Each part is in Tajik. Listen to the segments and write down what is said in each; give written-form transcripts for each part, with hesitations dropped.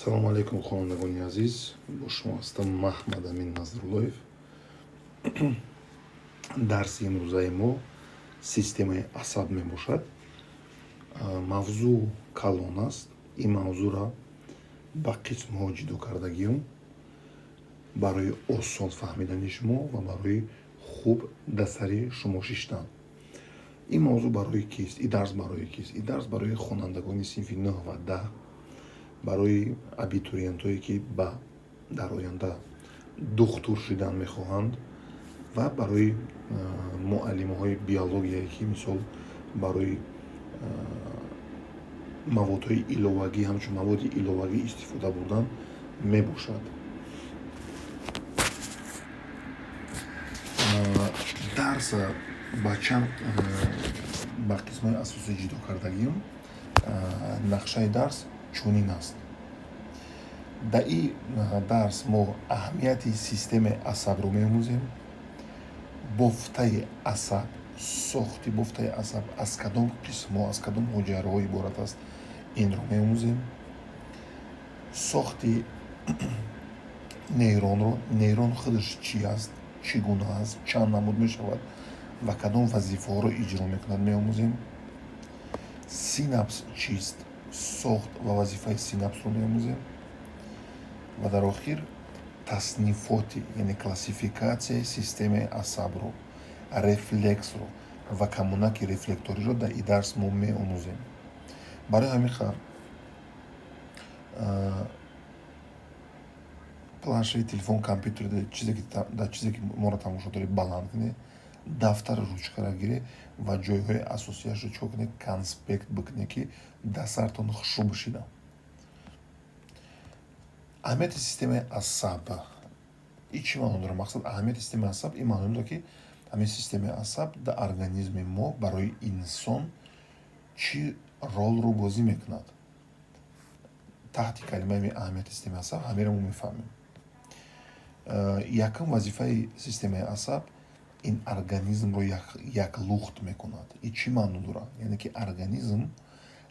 салому алейкум хонандагони азиз, бо шумо ҳастам Маҳмад Амин Назруллоев. дарси имрӯзаи мо системаи асаб мебошад. мавзӯъ калон аст. ин мавзӯъра ба қисмҳо ҷудо кардагиём барои осон фаҳмидани шумо ва барои хуб дастсари шумо шиштан. ин мавзӯъ барои кист? Ин дарс барои кист? Ин дарс барои хонандагони синфи 9 ва 10, барои абитуриентҳое ки дар оянда духтур шудан мехоҳанд ва барои муаллимаҳои биологияе ки мисол барои маводҳои иловагӣ ҳамчун маводи иловагӣ истифода бурдан мебошад. дарса ба чанд ба қисмҳои асосӣ ҷудо кардагиём. нақшаи дарс чунин аст. дар ин дарс мо аҳамияти системаи асабро меомӯзем. бофтаи асаб, сохти бофтаи асаб аз кадом қисмҳо, аз кадом ҳуҷайраҳо иборат аст, инро меомӯзем. сохти нейрон худаш чӣ аст, чӣ гуна аст, чанд намуд мешавад ва кадом вазифаҳоро иҷро мекунад меомӯзем. синапс чист, сохт ва вазифаи синапсро меомӯзем. ва дар охир таснифоти, яъне классификатсияи системаи асабро, рефлексро ва камунаки рефлекториро дар ин дарс мо меомӯзем. барои ҳамин хатр планшет, телефон, компютер дар чизе ки моро тамошо доред баланд кунед, дафтар ручкаро гиред ва ҷойҳои асосияшро чико кунед, конспект бикунед ки дастартон хушрӯ бошида. аҳамияти системаи асаб ин чӣ маъно дорад? мақсад аҳамияти системаи асаб ин маъно дорад ки ҳамин системаи асаб дар организми мо барои инсон чӣ ролро бозӣ мекунад. таҳти калимаи аҳамияти системаи асаб ҳамеро мо мефаҳмем. якум вазифаи системаи асаб ин организмро яклухт мекунад. ин чӣ маъно дорад? яъне ки организм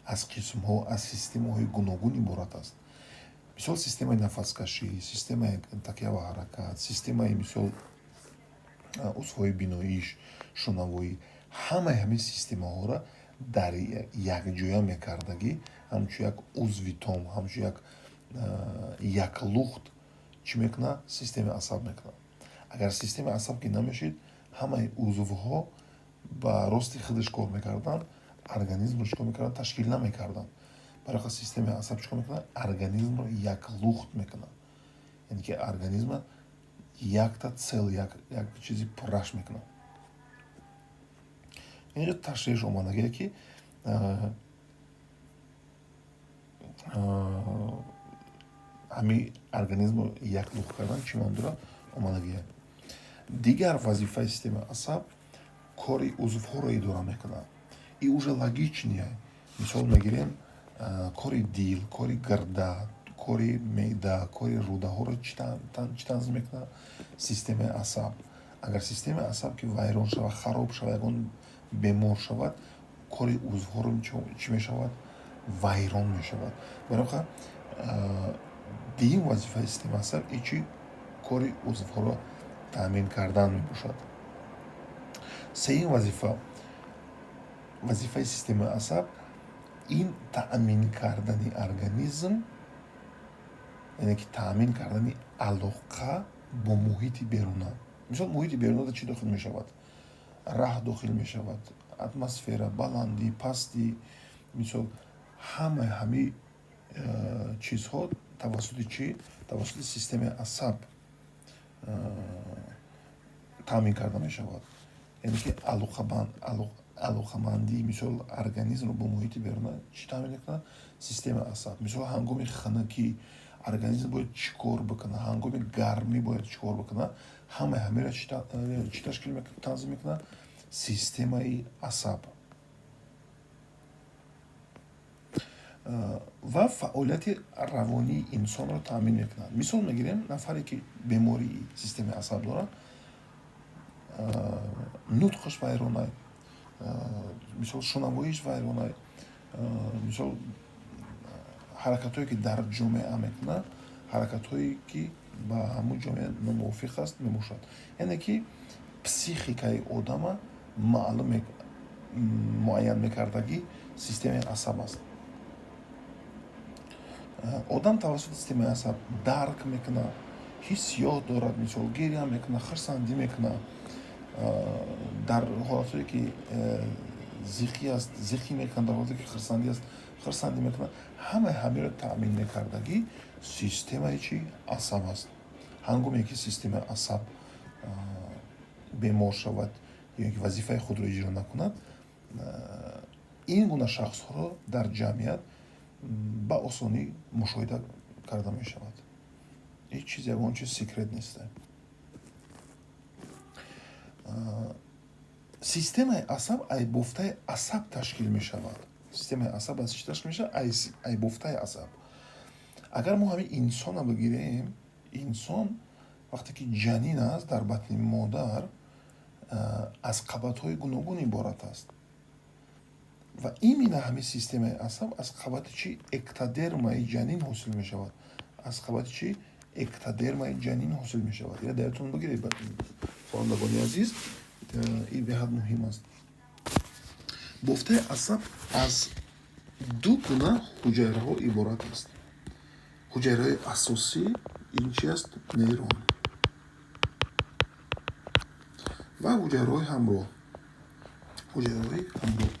аз қисмҳо, аз системаҳои гуногун иборат аст. мисол системаи нафаскашӣ, системаи такя ва ҳаракат, системаи мисол узвҳои биноиш, шунавоӣ, ҳамаи ҳамин системаҳоро дар якҷоя мекардагӣ ҳамчун як узви том, ҳамчун як лухт чӣ мекунад? Системаи асаб мекунад. агар системаи асаб ки намешид, ҳамаи узвҳо ба рости худаш кор мекарданд, организмро чикор мекарданд? Ташкил намекарданд. барои ҳамин системаи асаб чикор мекунад? Организмро яклухт мекунад. яъне ки организма якта цел, як чизи пурраш мекунад. инҷо ташриш омадагие ки ҳамин организмро яклухт кардан чӣ маъно дорад? омадагие. дигар вазифаи системаи асаб кори узвҳоро идора мекунад. ин уже логичнее. мисол мегирем кори дил, кори гирда, кори меъда, кори рӯдаҳоро чӣ танзим мекунад? Системаи асаб. агар системаи асаб ки вайрон шавад, хароб шавад, ягон бемор шавад, кори узвҳоро чӣ мешавад? Вайрон мешавад. барои ҳамин дуюм вазифаи системаи асаб ин чӣ? кори узвҳоро таъмин кардан мебошад. сеюм вазифаи системаи асаб ин таъмин кардани организм, яъне ки таъмин кардани алоқа бо муҳити беруна. мисол муҳити беруна чӣ дохил мешавад? раҳ дохил мешавад, атмосфера, баландӣ, пастӣ, мисол ҳамаи ҳамин чизҳо тавассути чӣ? Тавассути системаи асаб таъмин карда мешавад. яъне ки алоқамандӣ мисол организмро бо муҳити беруна чӣ таъмин мекунад? Системаи асаб. мисол ҳангоми ханакӣ организм бояд чӣ кор бикунад, ҳангоми гармӣ бояд чӣ кор бикунад, ҳамаи ҳамеро чӣ ташкил танзим мекунад? Системаи асаб. ва фаъолияти равонии инсонро таъмин мекунад. мисол мегирем нафаре ки бемории системаи асаб дорад, нутқаш вайронай, мисол шунавоиш вайронай, мисол ҳаракатҳое ки дар ҷомеа мекунад ҳаракатҳое ки ба ҳамун ҷомеа номувофиқ аст мебошад. Яъне ки психикаи одама муайян мекардагӣ системаи асаб аст. одам тавассути системаи асаб дарк мекунад, ҳиссиёт дорад, мисол гирия мекунад, хирсандӣ мекунад, дар ҳолатҳое ки зиқӣ аст зиқӣ мекунад, дар ҳолате ки хирсандӣ аст хирсандӣ мекунад. ҳамаи ҳамеро таъмин мекардагӣ системаи чӣ асаб аст. ҳангоме ки системаи асаб бемор шавад ё ки вазифаи худро иҷро накунад, ин гуна шахсҳоро дар ҷамъият ба осонӣ мушоҳида карда мешавад. ҳеҷ чиз ягон чиз секрет нест. системаи асаб айбофтаи асаб ташкил мешавад. системаи асаб аз чӣ ташкил мешавад? айбофтаи асаб. агар мо ҳамин инсонро бигирем, инсон вақте ки ҷанин аст дар батни модар аз қабатҳои гуногун иборат аст ва именно ҳамин системаи асаб аз қабати чӣ эктодермаи ҷанин ҳосил мешавад. аз қабати чӣ эктодермаи ҷанин ҳосил мешавад. ин дарятон бигиред хонандагони азиз, ин беҳад муҳим аст. бофтаи асаб аз ду гуна ҳуҷайраҳо иборат аст. ҳуҷайраҳои асосӣ ин чи аст? нейрон ва ҳуҷайраҳои ҳамроҳ. ҳуҷайраҳои ҳамроҳ.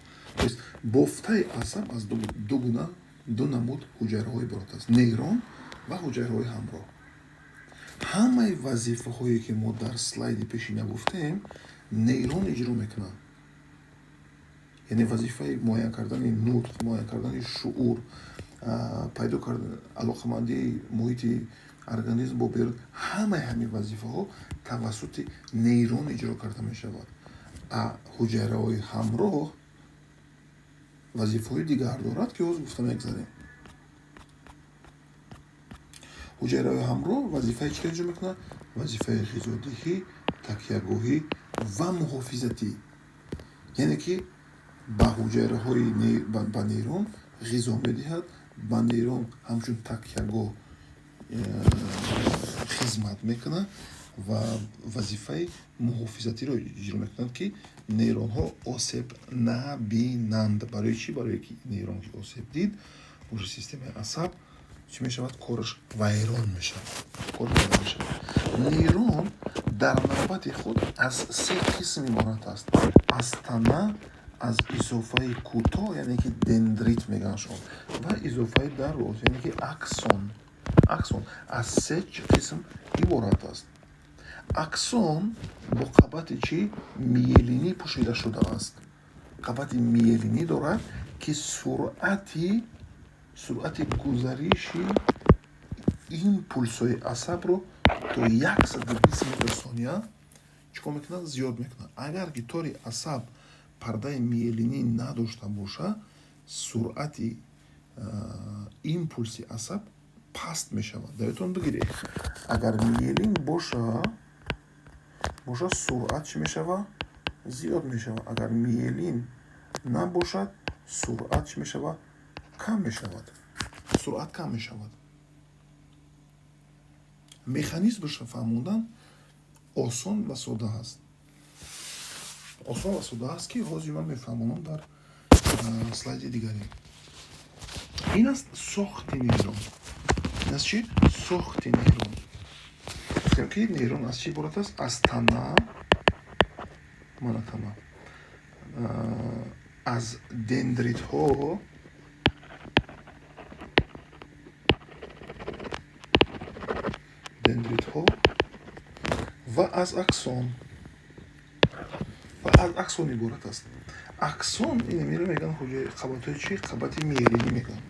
бофтаи асаб аз ду намуд ҳуҷайраҳо иборат аст. нейрон ва ҳуҷайраҳои ҳамроҳ. ҳамаи вазифаҳое ки мо дар слайди пешина гуфтем нейрон иҷро мекунад. яъне вазифаи муайян кардани нутқ, муайян кардани шуъур, пайдо кардани алоқамандии муҳити организм бо берун, ҳамаи ҳамин вазифаҳо тавассути нейрон иҷро карда мешавад. ҳуҷайраҳои ҳамроҳ вазифаҳои дигар дорад ки ҳозир гуфта мегзарем. ҳуҷайраҳои ҳамроҳ вазифаи чӣ иҷро мекунад? вазифаи ғизодиҳӣ, такягоҳӣ ва муҳофизатӣ. яъне ки ба ҳуҷайраҳои ба нейрон ғизо медиҳад, ба нейрон ҳамчун такягоҳ хизмат мекунад ва вазифаи муҳофизатиро иҷро мекунад ки нейронҳо осеб набинанд. барои чӣ? барое ки нейрон ки осеб дид, уже системаи асаб чӣ мешавад? кораш вайрон мешавад. нейрон дар навбати худ аз се қисм иборат аст. аз тана, аз изофаи кӯтоҳ, яъне ки дендрит мегӯянд шумо, ва изофаи дароз, яъне ки аксон. аз се қисм иборат аст. аксон бо қабати чӣ? миелинӣ пӯшида шудааст. қабати миелинӣ дорад ки суръати гузариши импулсҳои асабро то 120 метр/сония чикор мекунад? зиёд мекунад. агар ки тори асаб пардаи миелинӣ надошта боша, суръати импулси асаб паст мешавад. дарётон бигиред, агар миелин боша суръат чӣ мешавад? зиёд мешавад. агар миелин набошад, суръат чӣ мешавад? кам мешавад. суръат кам мешавад. механизмашро фаҳмондан осон ва содда ҳаст. осон ва содда ҳаст ки ҳозир ман мефаҳмонам дар слайди дигаре. ин аст сохти нейрон. ин аст чӣ? сохти нейрон. гуфтем ки нейрон аз чӣ иборат аст? аз тана, аз дендритҳо ва аз аксон. иборат аст. аксон инамиро мегӯянд қабатҳои чӣ? қабати миелинӣ мегӯянд.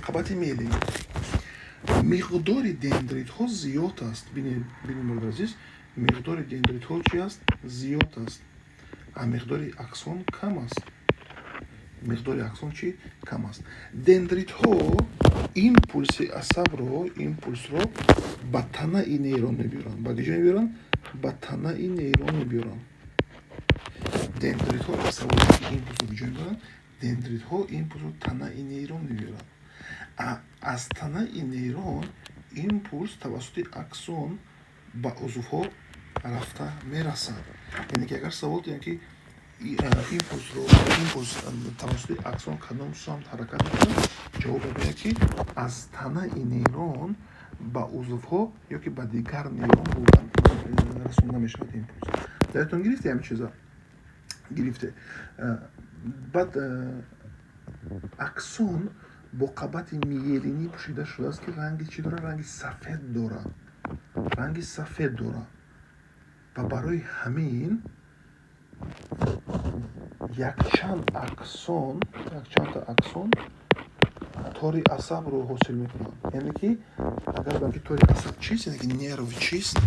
қабати миелинӣ. миқдори дендритҳо зиёд аст. бинед мурод азиз, миқдори дендритҳо чӣ аст? зиёд аст. миқдори аксон кам аст. миқдори аксон чӣ? кам аст. дендритҳо импулси асабро ба танаи нейрон мебиёранд. ба киҷо мебиёранд? ба танаи нейрон мебиёранд. дендритҳо асаботе ки импулсро биҷоя мебаранд, дендритҳо импулсро танаи нейрон мебаранд. аз танаи нейрон импулс тавассути аксон ба узвҳо рафта мерасад. Яъне ки агар савол кунем ки импулс тавассути аксон кадом сумт ҳаракат мекунад, ҷавоб мебинед ки аз танаи нейрон ба узвҳо ё ки ба дигар нейрон расонда мешавад импулс. дарётон гирифте ҳамин чиза гирифте. баъд аксон бо қабати миелинӣ пӯшида шудааст ки ранги чӣ дорад? Ранги сафед дорад. Ранги сафед дорад. ва барои ҳамин якчандта аксон тори асабро ҳосил мекунад. Яъне ки агар бигӯем ки тори асаб чист, яъне ки нерв чист,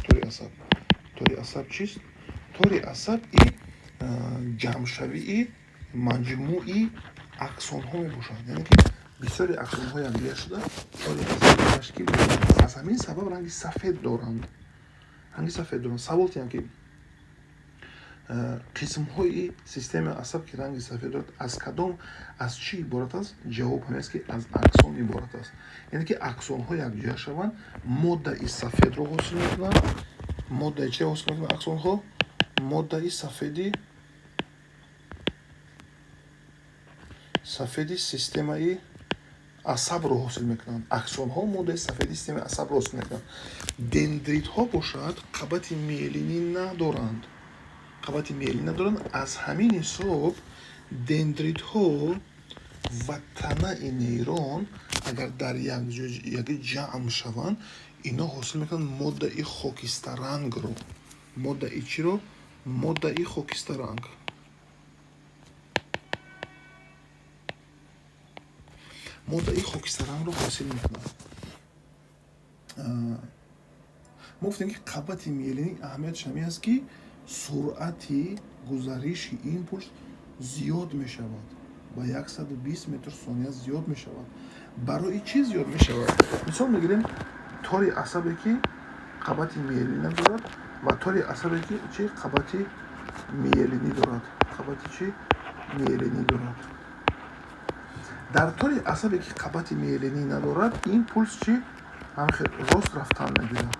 тори асаб чист? Тори асаб и ҷамъшавии маҷмӯи аксонҳо мебошад. Яъне ки бисёри аксонҳо якдигар шуда тори асабро ташкил медиҳанд. аз ҳамин сабаб ранги сафед доранд. Савол тиям ки қисмҳои системаи асаб ки ранги сафед дорад аз кадом, аз чӣ иборат аст? Ҷавоб ҳамин аст ки аз аксон иборат аст. Яъне ки аксонҳо якҷоя шаванд, моддаи сафедро ҳосил мекунанд. Моддаи чиро ҳосил мекунанд аксонҳо? Моддаи сафеди системаи асабро ҳосил мекунанд. Аксонҳо моддаи сафеди системаи асабро ҳосил мекунанд. дендритҳо бошад қабати миелинӣ надоранд. аз ҳамин ҳисоб дендритҳо ва танаи нейрон агар дар якҷо ҷамъ шаванд, ино ҳосил мекунанд моддаи хокистарангро. Моддаи чиро? Моддаи хокистаранг. моддаи хокистарангро ҳосил мекунанд. мо гуфтем ки қабати миелинӣ аҳамиятш ҳамин аст ки суръати гузариши импулс зиёд мешавад. ба 120 метр сония зиёд мешавад. барои чӣ зиёд мешавад? мисол мегирем тори асабе ки қабати миелинӣ дорад ва тори асабе ки чӣ қабати миелинӣ дорад. дар тори асабе ки қабати миелинӣ надорад, импулс чӣ? ҳамихел рост рафтан мегирад.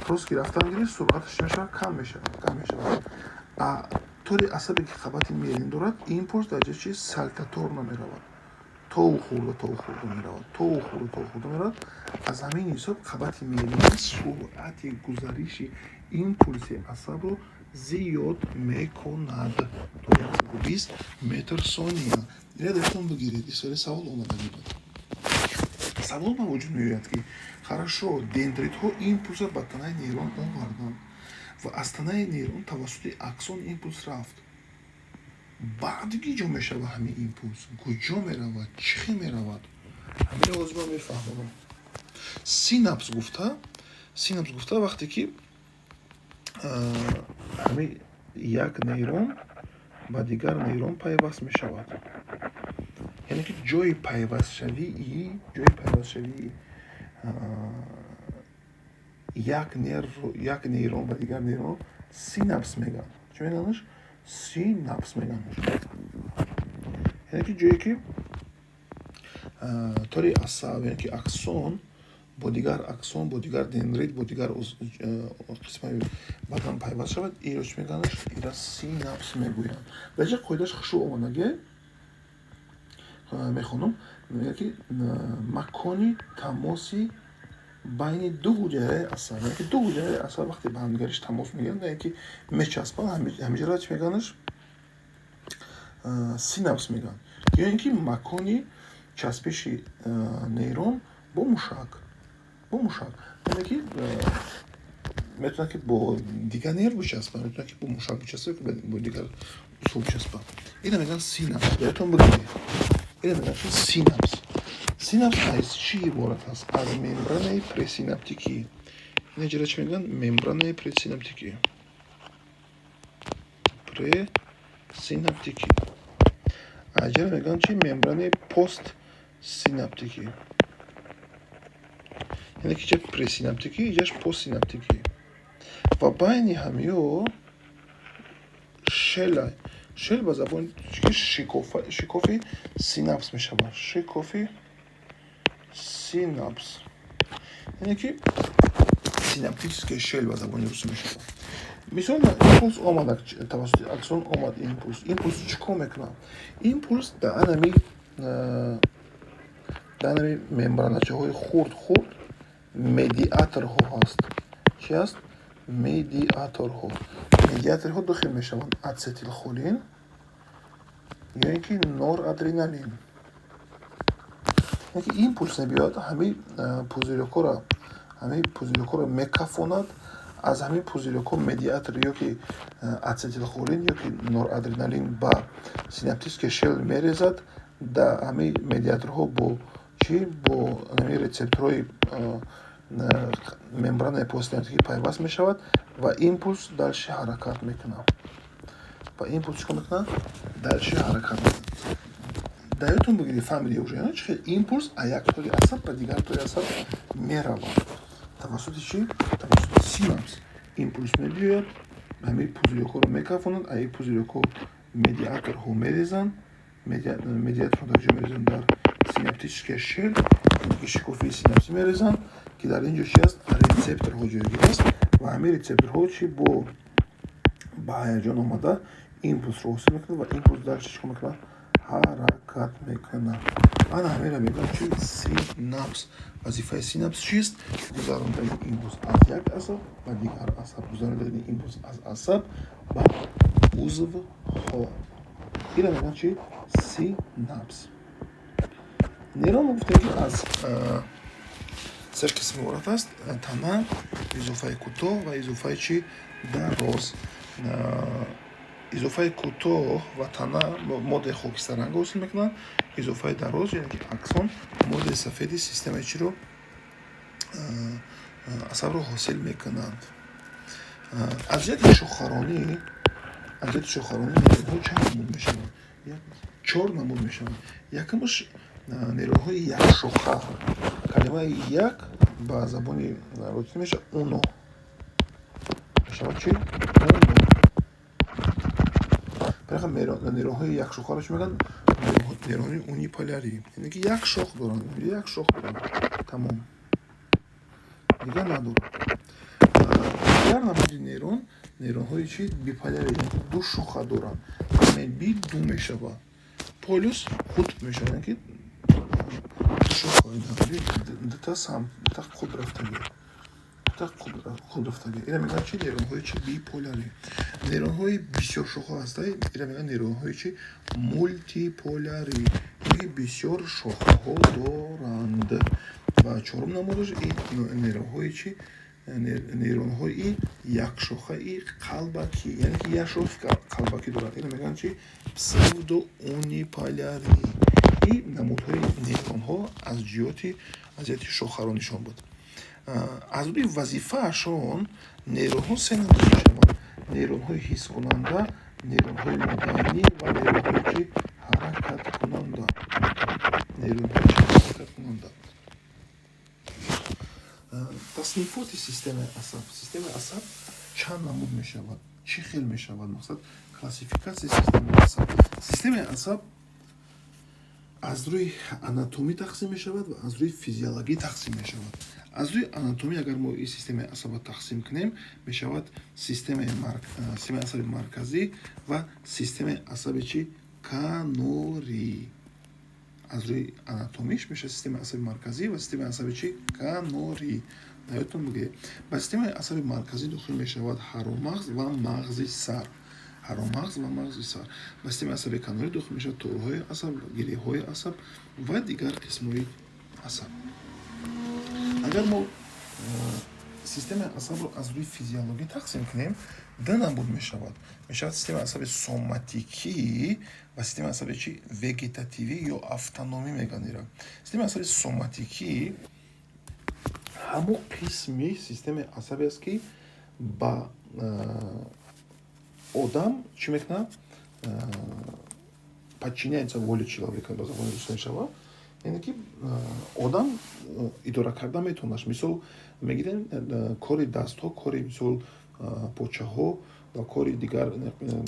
рост ки рафтан гирифт, суръаташ чӣ мешавад? Кам мешавад. тори асабе ки қабати миелинӣ дорад, импулс дар ҷои чӣ? салтаторно меравад. тову хурда меравад. аз ҳамин ҳисоб қабати миелинӣ суръати гузариши импулси асабро зиёд мекунад. то 120 метр сония. ина дастон бигиред. исоли савол омада мебад. савол ба вуҷуд меояд ки хорошо, дендритҳо импулсро ба танаи нейрон оварданд ва аз танаи нейрон тавассути аксон импулс рафт. баъд гиҷо мешавад ҳамин импулс? куҷо меравад? чӣ меравад? ҳамин ҳозир ман мефаҳмонам. синапс гуфта вақте ки ҳамин як нейрон ба дигар нейрон пайваст мешавад. яъне ки ҷои пайвастшавии як нейрон ба дигар нейрон синапс мегӯянд. чӣ мегӯяндаш? синапс мегӯяндаш. яъне ки ҷое ки тори асаб, яъне ки аксон бо дигар дендрит, бо дигар қисмаи бадан пайваст шавад, иро чӣ мегӯяндаш? ира синапс мегӯянд. дар ҷо қоидааш хушӯ омадаге мехонам, мегӯяд ки макони тамоси байни ду ҳуҷайраи асаб, яъне ки ду ҳуҷайраи асаб вақте ба ҳамдигараш тамос мегиранд, яъне ки мечаспанд, ҳамиҷаро чӣ мегӯяндаш? синапс мегӯянд. ё ин ки макони часпиши нейрон бо мушак. яъне ки метавонад ки бо дигар нерв бичаспад, метавонад ки бо мушак бичаспад, бо дигар усул бичаспад. ина мегӯянд синапс. яътон бигиред. ина мегӯянд ки синапс. синапс аз чӣ иборат аст? аз мембранаи пресинаптикӣ. ин ҷоро чӣ мегӯянд? Мембранаи пресинаптикӣ. аҷара мегӯянд чи? Мембранаи постсинаптикӣ. яъне ки ҷа пресинаптикӣ, ҷаш постсинаптикӣ. ва байни ҳамиё შელა შეიძლება ზაბონში შიკოფი სინაფს მეშავა შიკოფი სინაფს ენიკი სინაფტическое შეიძლება ზაბონში მეშავა მისონ იმპულს ომად თავასი აქსონ ომად იმპულს ჩქომეკნა იმპულს და ანამი membrana чего хурд медиатор хост сейчас медиатор дохи мешаван ацетилхолин яки норадреналин яки импульс небиёд ҳами пузирёкора мекафонад аз ҳамин пузирёко медиатор ёки ацетилхолин ёки норадреналин ба синаптический шел мерезад да ҳами медиаторҳо бо рецепторҳои мембранаи постсинаптикӣ пайваст мешавад ва импулс дальше ҳаракат мекунад дар ёдтон бигиред фаҳмидед уже чихел импулс аз як тори асаб ба дигар тори асаб меравад тавассути чӣ тавассути синапс импулс мебиёяд ҳамин пузирёкҳоро мекафонанд аз ин пузирёкҳо медиаторҳо мерезанд медиаторҳо дар ҷо мерезанд дар синаптический шел шикофии синапси мерезанд ки дар ин ҷо чи аст рецепторҳо ҷойгир аст ва ҳамин рецепторҳо чи ба ҳаяҷон омада импулсро ҳосил мекунад ва импулс дальше чӣ мекунад ҳаракат мекунад ана ҳамеро мегӯям чи синапс вазифаи синапс чист гузарондани импулс аз як асаб ба дигар асаб гузарондани импулс аз асаб ба узвҳо ира мегӯям чи синапс нейрон гуфтем ки аз се қисми иборат аст тана изофаи кӯтоҳ ва изофаи чи дароз изофаи кӯтоҳ ва тана моддаи хокистаранга ҳосил мекунанд изофаи дароз яъне ки аксон моддаи сафеди системаи чиро асабро ҳосил мекунанд аз ҷиҳати шохаронӣ нейронҳо чанд намуд мешаванд 4 намуд мешаванд якумаш нейронҳои якшоха калимаи як ба забони лотинӣ мешавад уно мешавад чи уно нейронҳои якшохаро чӣ мегӯянд нейронҳои униполярӣ яъне ки як шох доранд тамом дигар надоранд дигар намуди нейронҳои чи биполярӣ яъне ки ду шоха доранд би ду мешавад полюс хутб мешавад ки худрафтагӣ ира мегӯянд чи нейронҳои чи биполярӣ нейронҳои бисёршоха ҳастаи ира мегӯянд нейронҳои чи мултиполярӣ ки бисёр шохаҳо доранд ва чорум намудаш нейронҳои чи нейронҳои якшохаи қалбакӣ яъне ки як шохи қалбакӣ доранд ира мегӯянд чи псевдоуниполярӣ ин намудҳои нейронҳо аз ҷиҳати шохаронишон буд аз рӯи вазифаашон нейронҳо се намуд мешаванд нейронҳои ҳискунанда нейронҳои модданӣ ва нейронҳои чи ҳаракаткунанда таснифоти системаи асаб чанд намуд мешавад чӣ хел мешавад мақсад классификатсияи системаи асаб аз рӯи анатомӣ тақсим мешавад ва аз рӯи физиологӣ тақсим мешавад аз рӯи анатомӣ агар мо ин системаи асабро тақсим кунем мешавад системаи асаби марказӣ ва системаи асаби чи канорӣ аз рӯи анатомиш мешавад системаи асаби марказӣ ва системаи асаби чи канорӣ ёдтон бигиред ба системаи асаби марказӣ дохил мешавад ҳаромағз ва мағзи сар ба системаи асаби канорӣ дохил мешавад торҳои асаб гиреҳҳои асаб ва дигар қисмҳои асаб агар мо системаи асабро аз рӯи физиологӣ тақсим кунем ду намуд мешавад системаи асаби соматикӣ ва системаи асаби чи вегетативӣ ё автономӣ мегӯянд системаи асаби соматикӣ ҳамон қисми системаи асабе аст ки ба одам чӣ мекунад подчиняется воле человека ба забони русӣ мешавад яъне ки одам идора карда метавонад мисол мегирем кори дастҳо кори мисол почаҳо و کاری دیگر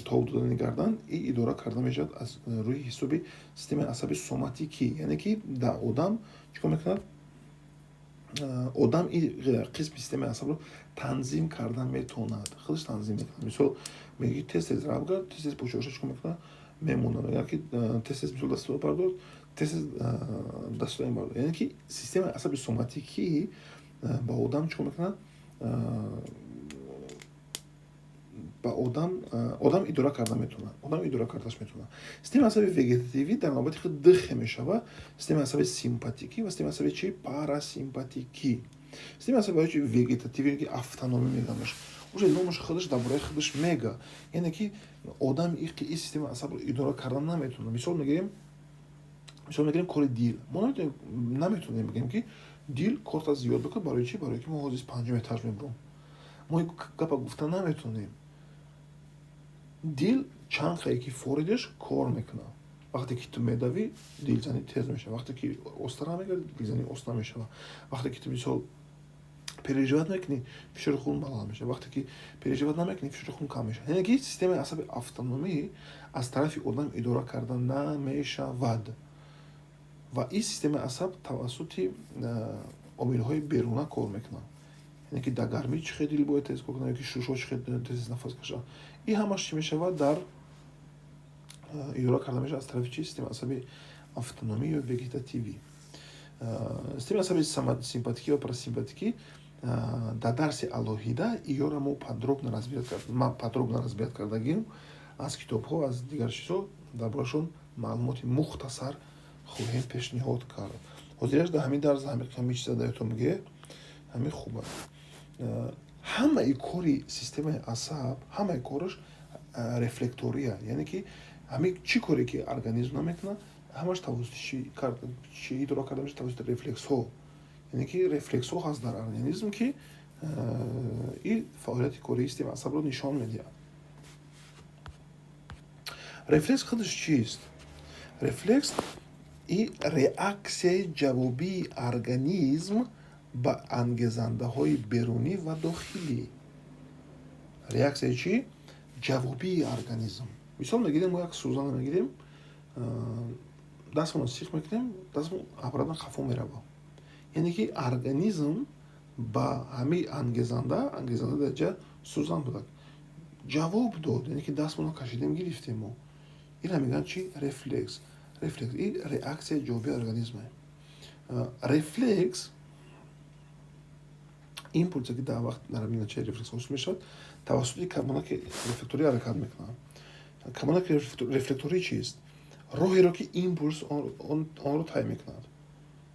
تولید دادن کردن این اداره کرده میشد از روی حساب سیستم عصبی سوماتیکی یعنی که در آدم چیکار میکنه آدم این قسم سیستم عصب رو تنظیم کردن میتوند خودش تنظیم میکنه مثلا میگی تست راب کرد تست پوشش چیکار میکنه میمونه یا که تست مثلا دستور بردار تست دستور این بردار یعنی که سیستم عصبی سوماتیکی با آدم چیکار میکنه با آدم اداره کردن میتونه آدم اداره کردنش میتونه سیستم عصبی وگتاتیوی در نوبت خود دخ میشود سیستم عصبی سیمپاتیکی و سیستم عصبی چی پاراسیمپاتیکی سیستم عصبی چی وگتاتیوی که автономی میگنش уже نامش خودش درباره خودش میگه یعنی که آدم این سیستم عصبی رو اداره کردن نمیتونه مثال میگیم کار دیل ما نمیتونیم بگیم که دیل کارت زیاد بکنه برای چی برای که ما حاضر 5 etaج میبرم ما گپا گفتن نمیتونیم دیل چانقی که فوریدش کار میکنه وقتی که تو میدوی دیل زنی تیز میشه وقتی که استرا میگه دیل زنی استرا میشه وقتی که تو مثلا переживать میکنی فشار خون بالا میشه وقتی که переживать نمیکنی فشار خون کم میشه یعنی که سیستم عصبی автономی از طرف آدم اداره کردن نمیشود و این سیستم عصب توسط عامل‌های بیرونی کار میکنه یعنی که در گرمی چه دیل باید تیز کنه یا که شوشا چه تیز نفس کشه این همش چی میشه در اداره کرده میشه از طرف چی سیستم عصبی автономی و وگتاتیوی سیستم عصبی سیمپاتیکی و پاراسیمپاتیکی در درس алоҳида иёра мо подробно разбират кардагим аз китобҳо аз дигар чизҳо дарборашон маълумоти мухтасар хоҳем пешниҳод кард ҳозираш дар ҳамин дарс ҳамин чиза даётон мегӯяд ҳамин хуб аст ҳамаи кори системаи асаб ҳамаи кораш рефлектория яъне ки ҳамин чӣ коре ки организм намекунад ҳамаш тавассути чӣ идора карда мешавад тавассути рефлексҳо яъне ки рефлексҳо ҳаст дар организм ки ин фаъолияти кории системаи асабро нишон медиҳад рефлекс худаш чист рефлекс ин реаксияи ҷавобии организм ба ангезандаҳои берунӣ ва дохилӣ реаксияи чӣ ҷавобии организм мисол мегирем мо як сӯзанро мегирем дастмонро сиқ мекунем дастмон обратно хафо мерава яъне ки организм ба ҳамаи ангезанда дар ҷа сӯзан будак ҷавоб дод яъне ки дастмонро кашидем гирифтем мо инро мегӯянд чи рефлекс ин реаксияи ҷавобии организме рефлекс импулсе ки дар вақт дар натиҷаи рефлекс ҳосил мешавад тавассути камонаки рефлекторӣ ҳаракат мекунад камонаки рефлекторӣ чист роҳеро ки импулс онро тай мекунад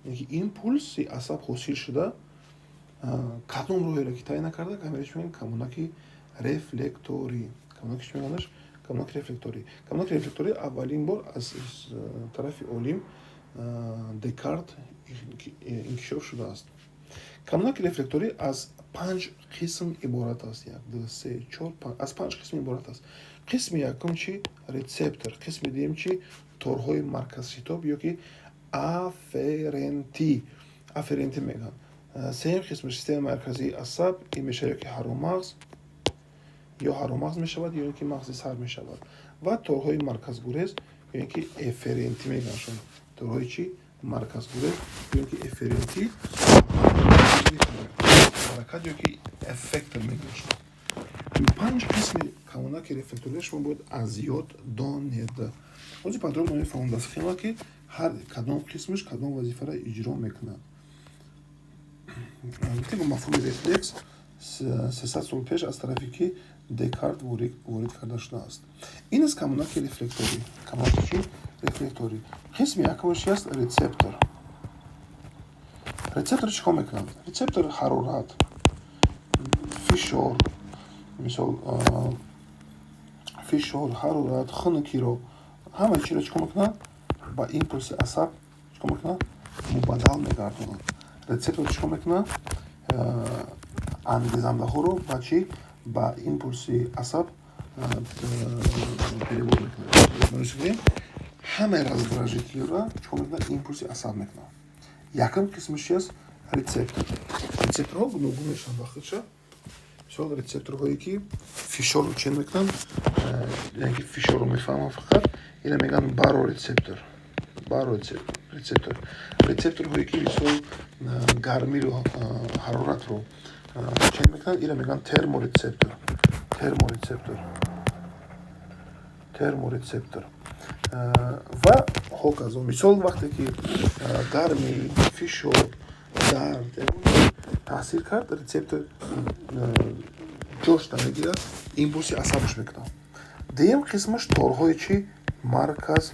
яъне ки импулси асаб ҳосил шуда кадом роҳеро ки тай накарда ҳамеро чӣ мегӯянд камонаки рефлекторӣ камонаки чӣ мегӯяндаш камонаки рефлекторӣ аввалин бор аз тарафи олим декарт инкишоф шудааст камонаки рефлекторӣ аз 5 қисм иборат аст 1 2 3 4 5 аз 5 қисм иборат аст қисми якум чи рецептор қисми дуюм чи торҳои марказшитоб ё ки аферентӣ мегӯянд сеюм қисми системаи марказии асаб ин мешавад ё ки ҳаромағз ё ҳаромағз мешавад ё ки мағзи сар мешавад ва торҳои марказгурез ё ки эферентӣ мегӯянд торҳои чи марказгурез ё ки эферентӣ ҳаракат ё ки эффектор мегӯянд 5 қисми камонаки рефлекторӣ шумо бояд аз ёд донед ҳозир подробно мефаҳмам дар схема ки ҳар кадом қисмаш кадом вазифаро иҷро мекунад гуфтем бо мафҳуми рефлекс 300 сол пеш аз тарафи ки декарт ворид карда шудааст ин аст камонаки рефлекторӣ камонаки чи рефлекторӣ қисми якумаш аст рецептор рецептор чӣ кор мекунад рецептор ҳарорат фишор мисол фишор ҳарорат хунукиро ҳамаи чиро чӣ кор мекунад ба импулси асаб чӣ кор мекунад мубаддал мегардонад рецептор чӣ кор мекунад ангезандаҳоро ба чӣ ба импулси асаб перевод мекунад ҳамаи раздражителиро чӣ кор мекунад импулси асаб мекунад якум қисмаш аст рецепторҳо гуногун мешаванд вақташа мисол рецепторҳое ки фишорро чен мекунанд, яъне ки фишорро мефаҳмам фақат, ина мегӯянд барорецептор. Рецепторҳое ки мисол гармиро, ҳароратро чен мекунанд, ина мегӯянд терморецептор. Ва ҳоказо. Мисол вақте ки гармӣ, фишор, дард таъсир кард, рецептор ҷошта мегирад, импулси асабаш мекунад. Дуюм қисмаш торҳои чӣ? Марказ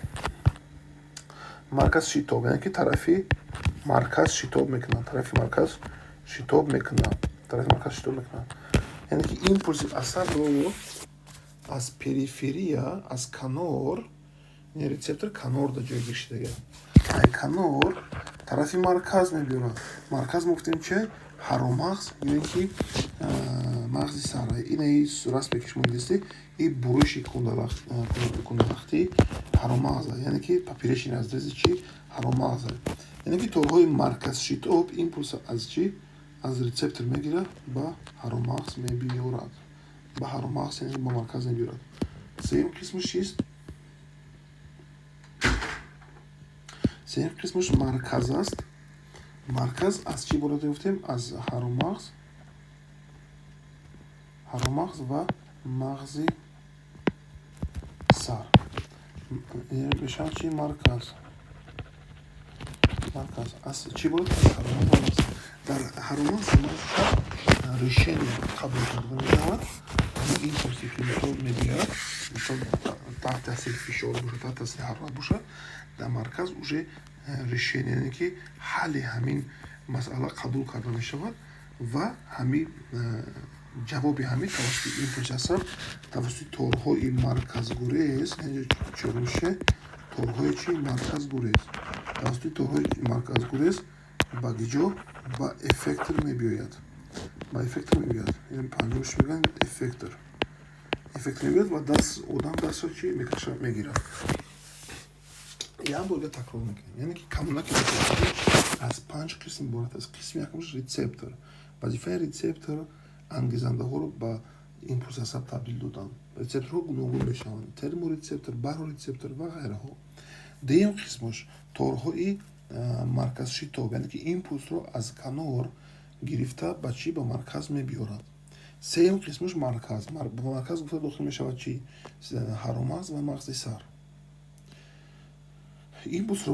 шитоб, яъне ки тарафи марказ шитоб мекунанд. Яъне ки импулси асабро аз периферия, аз канор, рецептор канорда ҷойгир шуда, канор тарафи марказ мебиёрад. Марказ гуфтем чи? ҳаромағз, яъне ки мағзи сар. Ин расме ки шумо дидистед, ин буруши кундалахтӣ ҳаромағз, яъне ки папиреши наздези чи? ҳаромағз. Яъне ки торҳои марказшитоб импулса аз чи? Аз рецептор мегирад, ба ҳаромағз мебиёрад. Ба ҳаромағз, яъне ба марказ мебиёрад. Сеюм қисмаш чист? Сеюм қисмаш марказ аст. Марказ аз чӣ борад гуфтем? Аз ҳаромағз ва мағзи сар. Бешан чи? Марказ аз чӣ борад? Ҳаромағз. Дар ҳаромағз решение қабул карда мешавад. Импулси ки мисол мебиёрад, мисол таҳт таъсири фишор бошад, таҳт таъсири ҳарорат бошад, дар марказ уже решение, яъне ки ҳалли ҳамин масъала қабул карда мешавад ва ҳамин ҷавоби ҳамин тавассути импулси асаб тавассути торҳои марказгурез, яъне чорумше торҳои чи? Марказгурез. Тавассути торҳои марказгурез ба киҷо? Ба эффектор мебиёяд. Яъне панҷумш мегӯянд эффектор мебиёяд ва одам дастро чи? Мекашад, мегирад. Як бор такрор мекунем. Яъне ки камонаки аз 5 қисм иборат аст. Қисми якумш рецептор. вазифаи рецептор ангезандаҳоро ба импулси асаб табдил додан. Рецепторҳо гуногун мешаванд. Терморецептор, барорецептор ва ғайраҳо. Дуюм қисмаш торҳои марказшитоб, яъне ки импулсро аз канор гирифта ба чӣ? Ба марказ мебиёрад. Сеюм қисмаш марказ. Ба марказ гуфта дохил мешавад чӣ? ҳаромағз ва мағзи сар. Импулс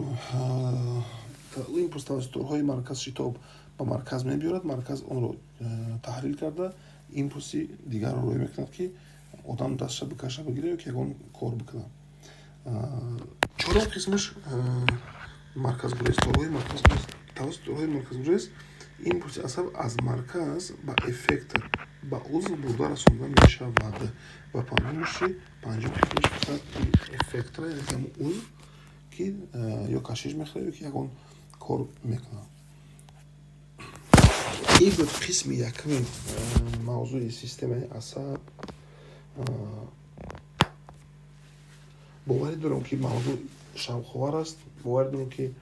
тавассути торҳои марказшитоб ба марказ мебиёрад. Марказ онро таҳлил карда импулси дигарро рӯй мекунад, ки одам дастша бикаша бигира ё ки ягон кор бикунад. Чорум қисмаш марказгурез. Тавассути торҳои марказгурез импулси асаб аз марказ ба эффектор, ба узв бурда расонда мешавад. Ва панҷум қисмаш фақат эффектора, яъне ҳамон узв ки ё кашиш мехӯрад ё ки ягон кор мекунад. Ин буд қисми якуми мавзӯи системаи асаб. боварӣ дорам, ки мавзӯъ шавқовар аст. боварӣ дорам, ки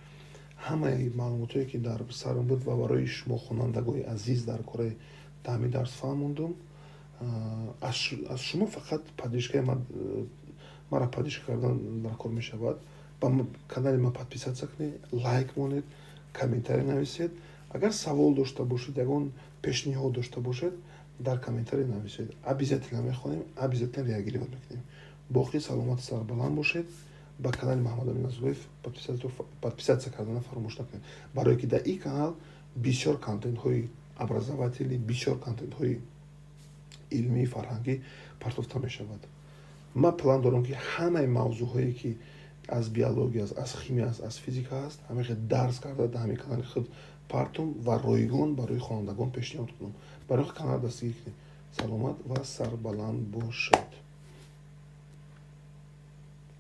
ҳамаи маълумотое ки дар сарам буд ва барои шумо хонандагои азиз дар кораи таъмини дарс фаҳмондум. Аз шумо фақат поддержкаи маро поддержка кардан дар кор мешавад. ба канали ман подписатсия кунед, лайк монед, комментарий нависед. Агар савол дошта бошед, ягон пешниҳод дошта бошед, дар комментарий нависед. Обязательно мехонем, обязательно реагировать мекунем. боқӣ саломату сарбаланд бошед. Ба канали Маҳмадамин Назарбаев подписатсия карданро фаромӯш накунед, барое ки дар ин канал бисёр контентҳои образователӣ, бисёр контентҳои илмии фарҳангӣ партофта мешавад. ман план дорам, ки ҳамаи мавзӯъҳое ки аз биология, аз химия аст, аз физика аст, ҳамаи дарс карда дар ҳамин канали худ партум ва ройгон барои хонандагон пешниҳод кунам. барои канал дастгирӣ кунед. Саломат ва сарбаланд бошед.